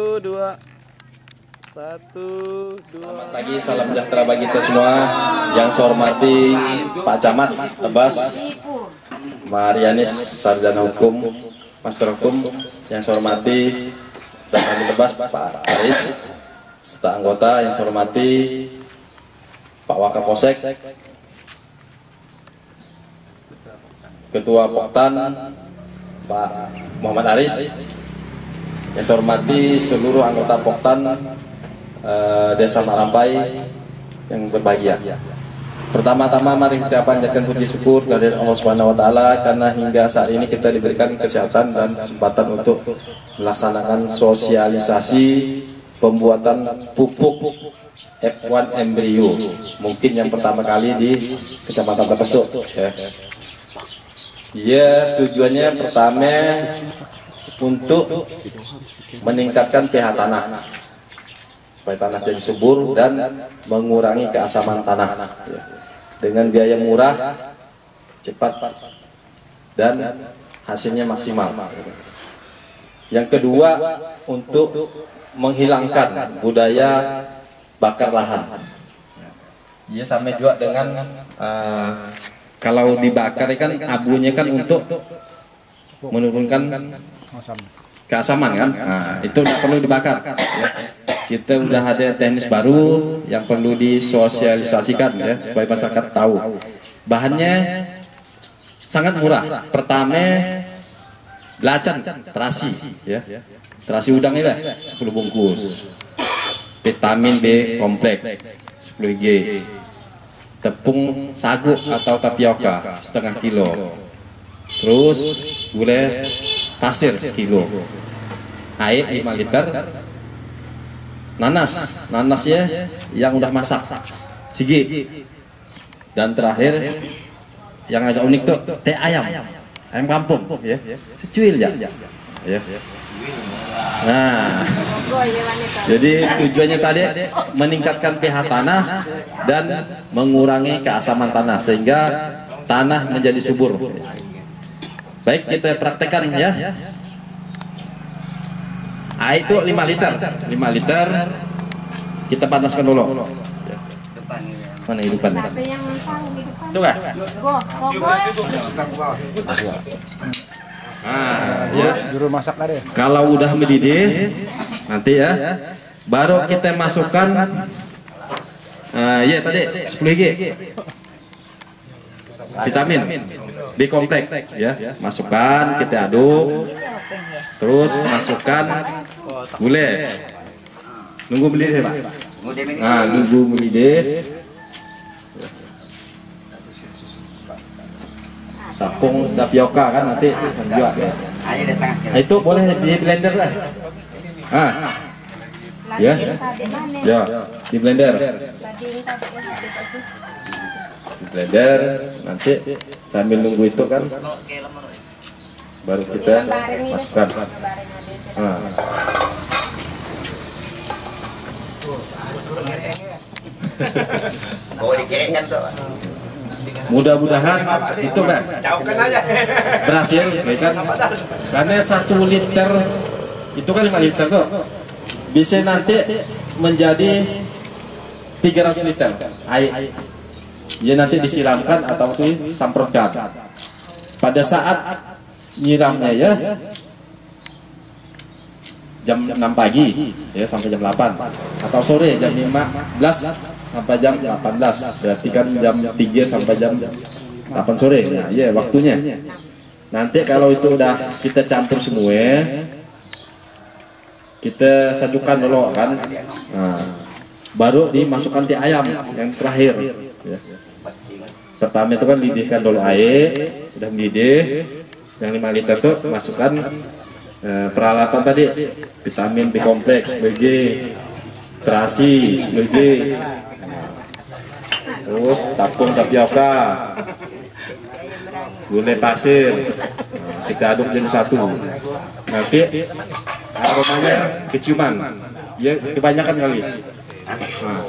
dua. Satu, dua. Selamat pagi, salam sejahtera bagi kita semua. Yang saya hormati Pak Camat Tebas, Marianis, Sarjana Hukum, Master Hukum. Yang saya hormati dan Kami Tebas, Pak Aris, serta anggota. Yang saya hormati Pak Wakapolsek, Ketua Poktan, Pak Muhammad Aris. Yang saya hormati seluruh anggota Poktan Desa Marampai yang berbahagia. Pertama-tama mari kita panjatkan puji syukur kepada Allah Subhanahu wa taala karena hingga saat ini kita diberikan kesehatan dan kesempatan untuk melaksanakan sosialisasi pembuatan pupuk F1 embrio. Mungkin yang pertama kali di Kecamatan Tebas ya. Ya, tujuannya pertama untuk meningkatkan pH tanah supaya tanah jadi subur dan mengurangi keasaman tanah ya. Dengan biaya murah, cepat, dan hasilnya maksimal. Yang kedua, untuk menghilangkan budaya bakar lahan. Ya, sama juga dengan kalau dibakar kan abunya kan untuk menurunkan keasaman kan. Nah, itu tidak perlu dibakar ya. Kita udah ada teknis baru yang perlu disosialisasikan ya supaya masyarakat tahu. Bahannya sangat murah. Pertama belacan terasi ya. Terasi udang itu 10 bungkus. Vitamin B kompleks 10 G. Tepung sagu atau tapioka setengah kilo. Terus gula pasir sekilo. Air 5 liter. Nanasnya yang udah masak sigi. Dan terakhir yang agak unik tuh teh ayam kampung ya, secuil ya. Nah, jadi tujuannya tadi meningkatkan pH tanah dan mengurangi keasaman tanah sehingga tanah menjadi subur. Baik, kita praktekkan ya. Air itu 5 liter kita panaskan dulu. Mana hidupan? Itu kan? Nah, ya. Juru masak ada. Kalau udah mendidih nanti ya, baru kita masukkan ya tadi 10 G vitamin B kompleks ya, masukkan, kita aduk. Terus masukkan gula. Nunggu mendidih, Pak. Nah, nunggu mendidih. Tepung tapioka kan nanti menjual ya. Nah, itu boleh di blender lah. Ah. Ya. Ya, di blender. Di blender nanti sambil nunggu itu kan baru kita masukkan. Nah. Mudah-mudahan itu kan berhasil ya kan, karena 1 liter itu kan 5 liter tuh bisa nanti menjadi 300 liter air ya, nanti disiramkan atau disemprotkan pada saat nyiramnya ya jam 6 pagi ya sampai jam 8 atau sore jam 15 sampai jam 18, berarti kan jam 3 sampai jam 8 sore ya, ya waktunya. Nanti kalau itu udah kita campur semua, kita sajukan dulu kan. Nah, baru dimasukkan teh ayam yang terakhir ya. Pertama itu kan didihkan dulu air, udah mendidih yang 5 liter tuh masukkan peralatan tadi, vitamin B kompleks, BG, terasi, BG, terus tepung tapioka, gula pasir, kita aduk jadi satu. Nanti aromanya keciuman, ya kebanyakan kali. Nah.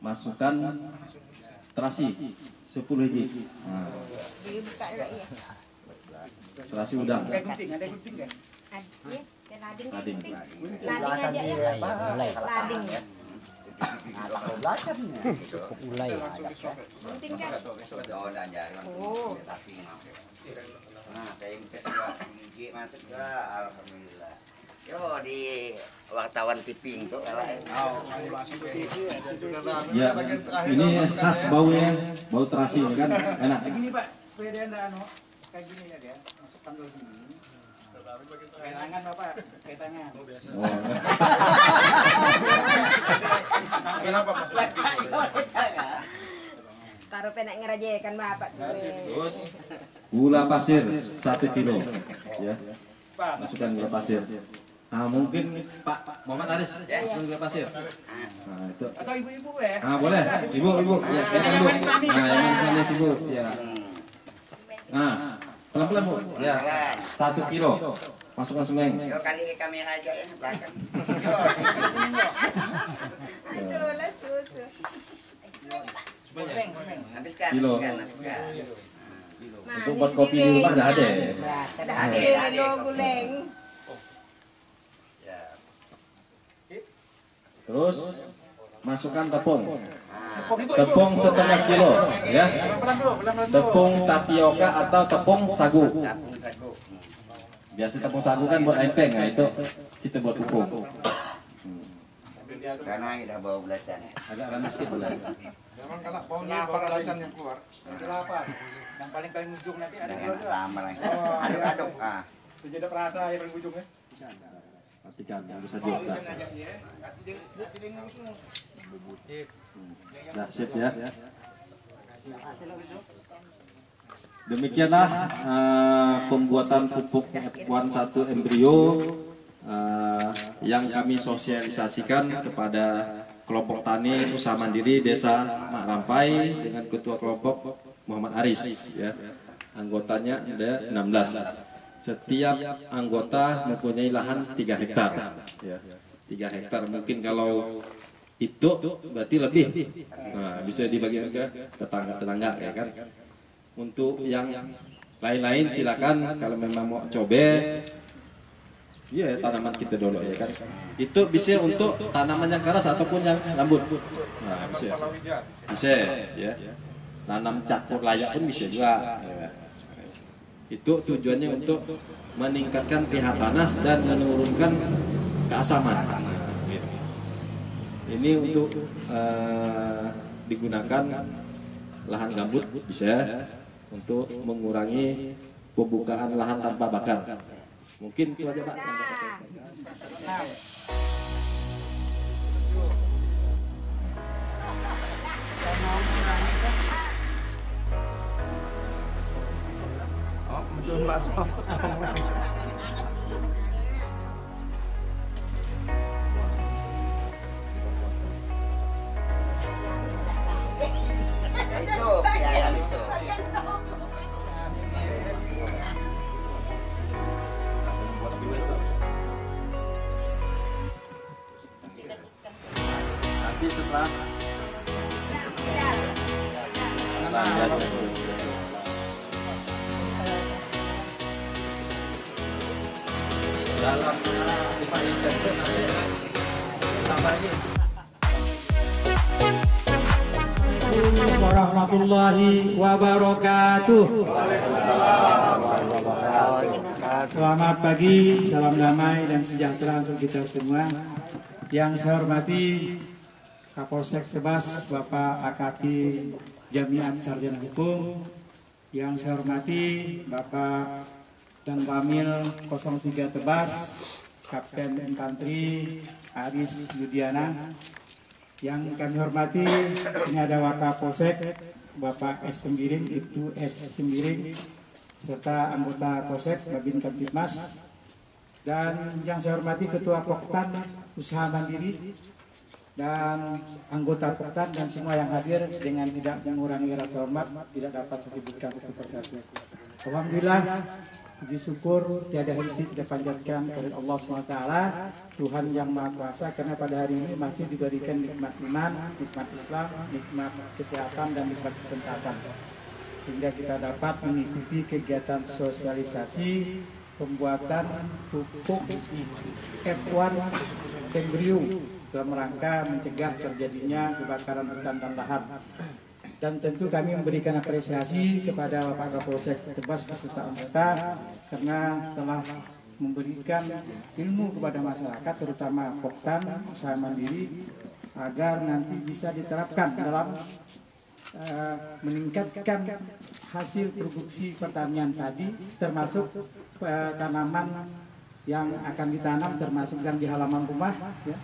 Masukkan terasi 10 biji. Nah. Terasi udang. Ada gunting kan? Lading. Lading aja ya. Lading ya. Mulai. Gunting kan? Oh. Nah, kayak biji mantep juga, alhamdulillah. Yo di wartawan TV itu Ya, ini khas baunya, bau terasi kan, enak. Gini Pak, supaya dia enggak kayak gini ya dia, masukkan dulu gini. Kayak tangan Bapak, kayak tangan. Oh biasa. kenapa Mas? Taruh penak ngerajekan Bapak. Terus gula pasir 1 kilo, ya. Masukkan gula pasir. Nah, mungkin Pak Muhammad Aris masukkan gula pasir. Nah, itu. Atau ibu-ibu ya? Ah, boleh. Ibu. Ya, silakan Bu. Nah, yang manis Ibu, ya. Nah, pelan-pelan Bu. Ya. 1 kilo. Masukkan semeng. Yo kali ke kamera aja ya belakang. Itulah susu. Habiskan. Kilo. Manis Untuk buat kopi di rumah dah ada. Ada guleng. Ya. Terus masukkan tepung. Tepung setengah kilo, ya. Tepung tapioka atau tepung sagu. Tapung sagu. Biasa tepung sagu kan buat enteng, nah itu kita buat pupuk. Karena udah bau belacan. Agak ramai sedikit boleh. Jangan kalau baunya bau belacan yang keluar. Apa? Yang paling ujung nanti ada Jangan dua. lama lagi. Aduk-aduk. Ah. Sudah ada perasa yang paling ujungnya. Perhatikan yang bisa juta. Nah, sip ya. Demikianlah pembuatan pupuk F1 embrio yang kami sosialisasikan kepada kelompok tani usaha mandiri Desa Mak Rampai dengan ketua kelompok Muhammad Aris, ya. Anggotanya ada 16. Setiap anggota mempunyai lahan 3 hektar, ya. 3 hektar mungkin kalau itu berarti lebih. Nah, bisa dibagi ke tetangga-tetangga, ya kan. Untuk yang lain-lain silakan kalau memang mau coba. Iya, tanaman kita dulu, ya kan. Itu bisa untuk tanaman yang keras ataupun yang lembut. Nah, bisa. Bisa, ya. Tanam campur layak pun bisa juga, ya. Itu tujuannya untuk meningkatkan pH tanah dan menurunkan keasaman. Ini untuk digunakan lahan gambut bisa untuk mengurangi pembukaan lahan tanpa bakar. Mungkin itu aja Pak. Betul Pak. Besok ya, besok. Nanti setelah dalam 5 event itu nanti tambah lagi. Warahmatullahi wabarakatuh. Selamat pagi, salam damai dan sejahtera untuk kita semua. Yang saya hormati Kapolsek Tebas Bapak Akaki Jamiat Sarjana Hukum. Yang saya hormati Bapak dan Pamil 03 Tebas Kapten Infanteri Aris Yudiana. Yang kami hormati, sini ada Wakapolsek Bapak S. Sembiring, Ibtu S. Sembiring, serta anggota Polsek Babin Kamtibmas, dan yang saya hormati Ketua Poktan Usaha Mandiri dan anggota Poktan dan semua yang hadir dengan tidak mengurangi rasa hormat, tidak dapat saya sebutkan satu persatu. Alhamdulillah Puji syukur tiada henti kita panjatkan kepada Allah SWT, Tuhan yang Maha Kuasa, karena pada hari ini masih diberikan nikmat iman, nikmat Islam, nikmat kesehatan, dan nikmat kesempatan. Sehingga kita dapat mengikuti kegiatan sosialisasi pembuatan pupuk F1 embrio dalam rangka mencegah terjadinya kebakaran hutan dan lahan. Dan tentu kami memberikan apresiasi kepada Bapak Kapolsek Tebas beserta anggota karena telah memberikan ilmu kepada masyarakat, terutama Poktan usaha mandiri, agar nanti bisa diterapkan dalam meningkatkan hasil produksi pertanian tadi, termasuk tanaman yang akan ditanam, termasuk yang di halaman rumah. Ya.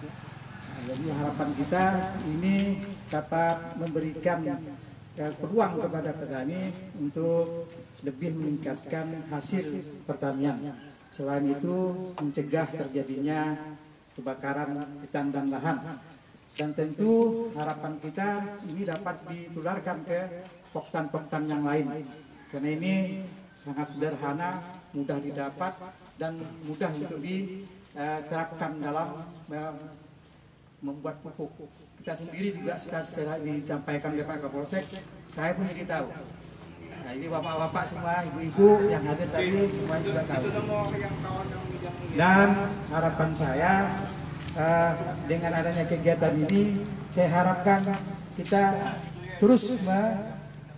Jadi harapan kita ini dapat memberikan peluang kepada petani untuk lebih meningkatkan hasil pertanian. Selain itu mencegah terjadinya kebakaran hutan dan lahan. Dan tentu harapan kita ini dapat ditularkan ke poktan-poktan yang lain. Karena ini sangat sederhana, mudah didapat, dan mudah untuk diterapkan dalam membuat pupuk. Kita sendiri juga setelah disampaikan oleh Pak Kapolsek, saya pun jadi tahu. Nah, ini bapak-bapak semua, ibu-ibu yang hadir tadi semua juga tahu. Dan harapan saya dengan adanya kegiatan ini, saya harapkan kita terus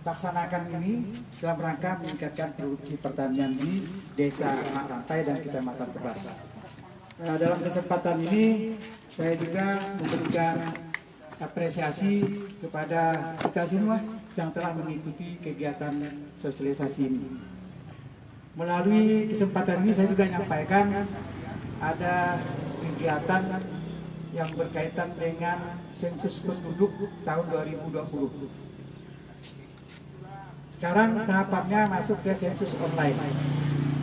melaksanakan ini dalam rangka meningkatkan produksi pertanian di Desa Mak Rantai dan Kecamatan Tebas. Dalam kesempatan ini saya juga memberikan apresiasi kepada kita semua yang telah mengikuti kegiatan sosialisasi ini. Melalui kesempatan ini saya juga menyampaikan ada kegiatan yang berkaitan dengan sensus penduduk tahun 2020. Sekarang tahapannya masuk ke sensus online,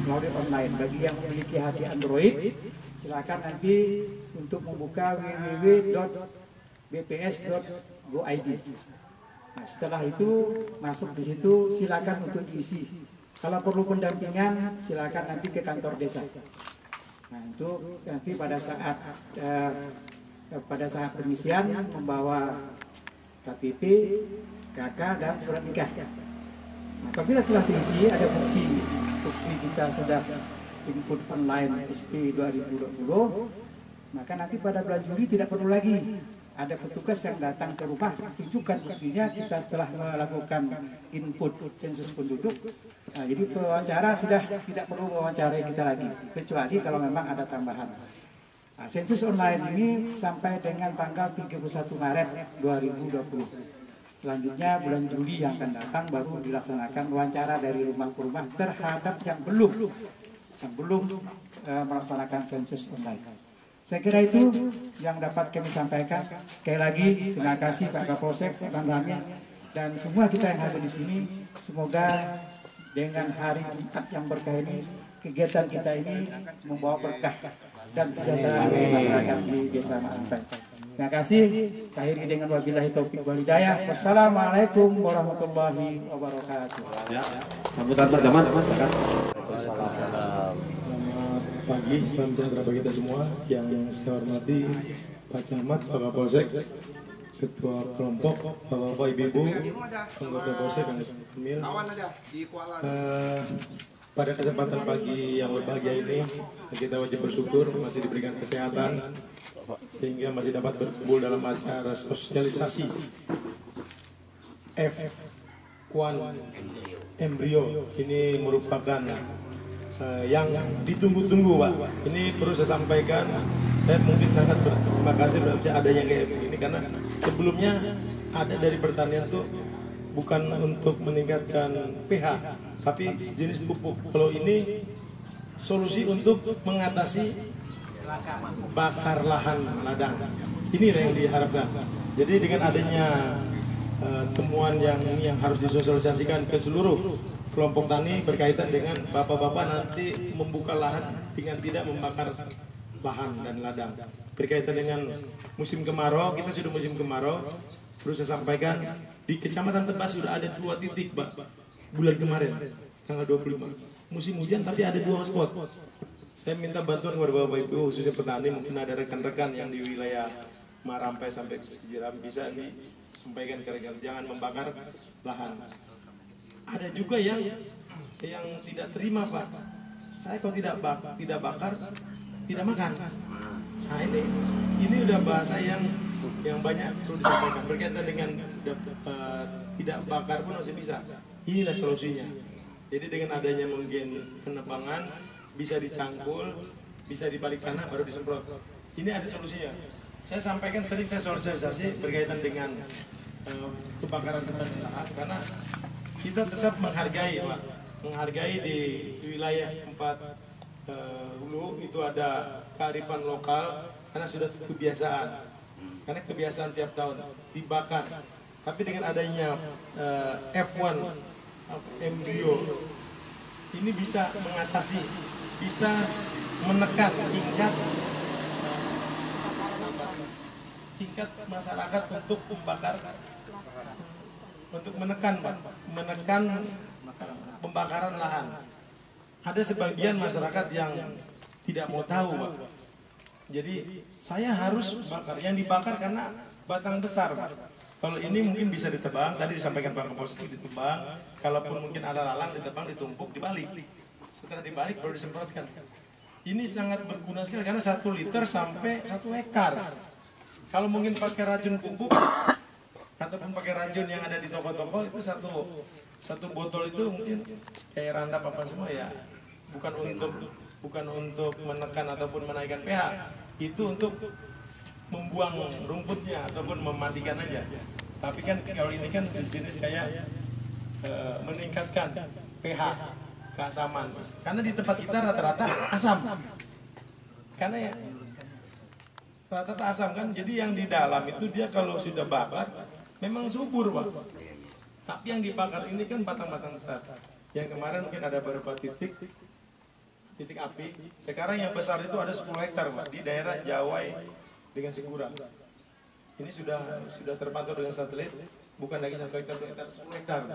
melalui online. Bagi yang memiliki HP Android, silakan nanti untuk membuka www.bps.go.id. Nah, setelah itu masuk di situ, silakan untuk diisi. Kalau perlu pendampingan, silakan nanti ke kantor desa. Nah, itu nanti pada saat pengisian membawa KTP, KK, dan surat nikah. Nah, apabila setelah diisi ada bukti kita sudah input online SP 2020, maka nanti pada bulan Juli tidak perlu lagi ada petugas yang datang ke rumah tunjukkan buktinya kita telah melakukan input sensus penduduk. Nah, jadi pewawancara sudah tidak perlu mewawancarai kita lagi, kecuali kalau memang ada tambahan. Nah, sensus online ini sampai dengan tanggal 31 Maret 2020. Selanjutnya bulan Juli yang akan datang baru dilaksanakan wawancara dari rumah ke rumah terhadap yang belum melaksanakan sensus online. Saya kira itu yang dapat kami sampaikan. Sekali lagi terima kasih Pak Kapolsek, Bang Ramin, dan semua kita yang ada di sini. Semoga dengan hari Jumat yang berkah ini, kegiatan kita ini membawa berkah dan kesejahteraan bagi masyarakat di Desa Mak Rantai. Terima kasih. Akhiri dengan wabillahi taufik wal hidayah. Wassalamualaikum warahmatullahi wabarakatuh. Ya, sambutan Pak Jamal, Mas. Pagi, salam sejahtera bagi kita semua. Yang saya hormati Pak Camat, Pak Kapolsek, Ketua Kelompok, Bapak-bapak, Ibu-ibu, anggota Polsek dan Kamil. Pada kesempatan pagi yang berbahagia ini, kita wajib bersyukur masih diberikan kesehatan sehingga masih dapat berkumpul dalam acara sosialisasi F1 embrio. Ini merupakan yang ditunggu-tunggu, Pak. Ini perlu saya sampaikan, saya mungkin sangat berterima kasih berarti adanya kayak begini, karena sebelumnya ada dari pertanian tuh bukan untuk meningkatkan pH, tapi jenis pupuk. Kalau ini solusi untuk mengatasi bakar lahan ladang. Ini yang diharapkan. Jadi dengan adanya temuan yang ini yang harus disosialisasikan ke seluruh kelompok tani berkaitan dengan bapak-bapak nanti membuka lahan dengan tidak membakar lahan dan ladang. Berkaitan dengan musim kemarau, kita sudah musim kemarau. Terus saya sampaikan di Kecamatan Tebas sudah ada 2 titik, Pak, bulan kemarin tanggal 25. musim hujan tapi ada 2 hotspot. Saya minta bantuan kepada Bapak Ibu khususnya petani, mungkin ada rekan-rekan yang di wilayah Marampai sampai Jiram bisa disampaikan ke rekan, jangan membakar lahan. Ada juga yang tidak terima, Pak. Saya kalau tidak bakar tidak makan. Nah ini udah bahasa yang banyak perlu disampaikan berkaitan dengan tidak bakar pun masih bisa. Inilah solusinya. Jadi dengan adanya mungkin penebangan bisa dicangkul, bisa dibalik tanah baru disemprot. Ini ada solusinya. Saya sampaikan sering saya sosialisasi berkaitan dengan kebakaran hutan dan lahan karena kita tetap menghargai, Pak. Menghargai di wilayah tempat hulu itu ada kearifan lokal karena sudah kebiasaan. Karena kebiasaan tiap tahun dibakar. Tapi dengan adanya F1 embrio ini bisa mengatasi, bisa menekan tingkat masyarakat untuk membakar, untuk menekan pembakaran lahan. Ada sebagian masyarakat yang tidak mau tahu, Pak. Jadi saya harus bakar, yang dibakar karena batang besar, Pak. Kalau ini mungkin bisa ditebang, tadi disampaikan Pak Kapolsek ditebang, kalaupun mungkin ada lalang ditebang, ditumpuk, dibalik. Setelah dibalik baru disemprotkan. Ini sangat berguna sekali karena 1 liter sampai 1 hektar. Kalau mungkin pakai racun pupuk ataupun pakai racun yang ada di toko-toko itu satu botol itu mungkin kayak Randap apa semua ya, bukan untuk menekan ataupun menaikkan pH, itu untuk membuang rumputnya ataupun mematikan aja. Tapi kan kalau ini kan sejenis kayak meningkatkan pH, keasaman. Karena di tempat kita rata-rata asam. Karena ya rata-rata asam kan, jadi yang di dalam itu dia kalau sudah bakar memang subur, Pak. Tapi yang dibakar ini kan batang-batang besar. Yang kemarin mungkin ada beberapa titik api. Sekarang yang besar itu ada 10 hektar, Pak, di daerah Jawai dengan Sigura. Ini sudah terpantau dengan satelit, bukan lagi 1 hektar, 2 hektar, 10 hektar.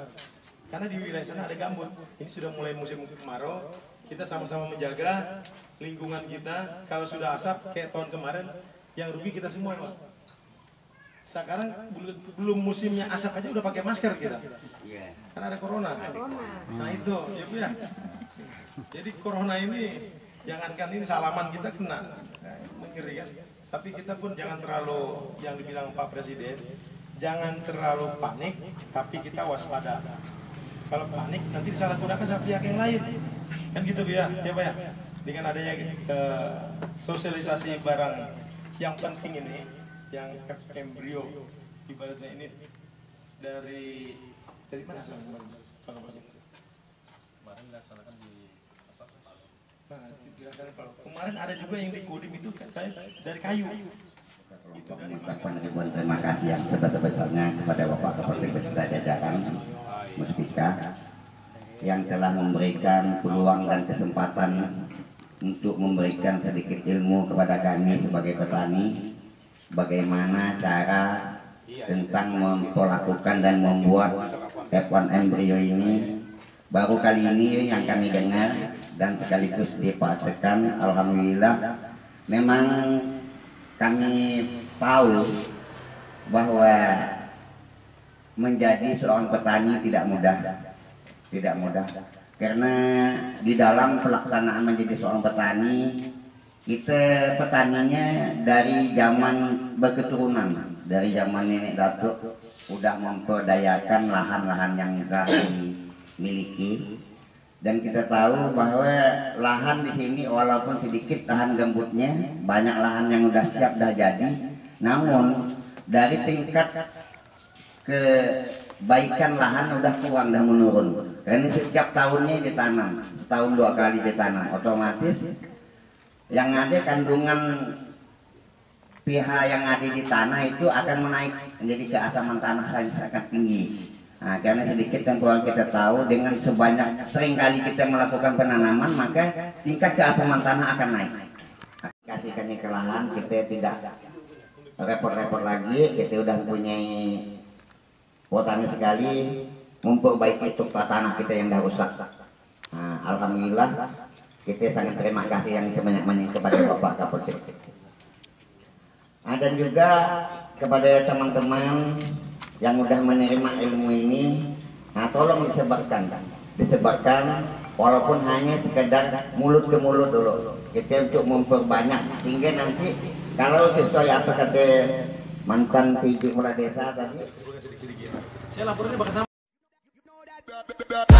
Karena di wilayah sana ada gambut. Ini sudah mulai musim kemarau. Kita sama-sama menjaga lingkungan kita. Kalau sudah asap kayak tahun kemarin, yang rugi kita semua, Pak. Sekarang belum musimnya asap aja udah pakai masker kita. Karena ada corona. Nah itu, ya Bu ya. Jadi corona ini, jangankan ini salaman kita kena, mengerikan. Tapi kita pun jangan terlalu, yang dibilang Pak Presiden, jangan terlalu panik, tapi kita waspada. Kalau panik nanti disalahgunakan sama pihak yang lain. Kan gitu Bu ya, ya Pak ya. Dengan adanya sosialisasi barang yang penting ini, yang embrio, ibaratnya ini dari mana asalnya Pak Kapolsek? Kemarin dilaksanakan di kemarin ada juga yang di Kodim itu dari kayu. Mengucapkan ribuan terima kasih yang sebesar-besarnya kepada Bapak Kapolsek beserta jajaran Muspika yang telah memberikan peluang dan kesempatan untuk memberikan sedikit ilmu kepada kami sebagai petani bagaimana cara tentang memperlakukan dan membuat F1 embrio ini. Baru kali ini yang kami dengar dan sekaligus dipraktekkan. Alhamdulillah, memang kami tahu bahwa menjadi seorang petani tidak mudah karena di dalam pelaksanaan menjadi seorang petani, kita petaninya dari zaman berketurunan, dari zaman nenek datuk udah memperdayakan lahan-lahan yang telah dimiliki. Dan kita tahu bahwa lahan di sini walaupun sedikit lahan gambutnya, banyak lahan yang udah siap dah jadi. Namun dari tingkat kebaikan lahan udah kurang, dah menurun. Karena setiap tahunnya ditanam, setahun 2 kali ditanam, otomatis yang ada kandungan pH yang ada di tanah itu akan menaik, jadi keasaman tanah sangat tinggi. Nah, karena sedikit yang kurang kita tahu, dengan sering kali kita melakukan penanaman, maka tingkat keasaman tanah akan naik. Kasihkannya ke lahan, kita tidak repot-repot lagi, kita udah punyai potani sekali, memperbaiki struktur tanah kita yang dah rusak. Nah, alhamdulillah kita sangat terima kasih yang sebanyak-banyaknya kepada Bapak Kapolsek. Dan juga kepada teman-teman yang udah menerima ilmu ini, nah tolong disebarkan walaupun hanya sekedar mulut ke mulut dulu, kita untuk memperbanyak sehingga nanti kalau sesuai apa kata mantan PJ Kepala Desa tadi, Saya laporannya bakal sama.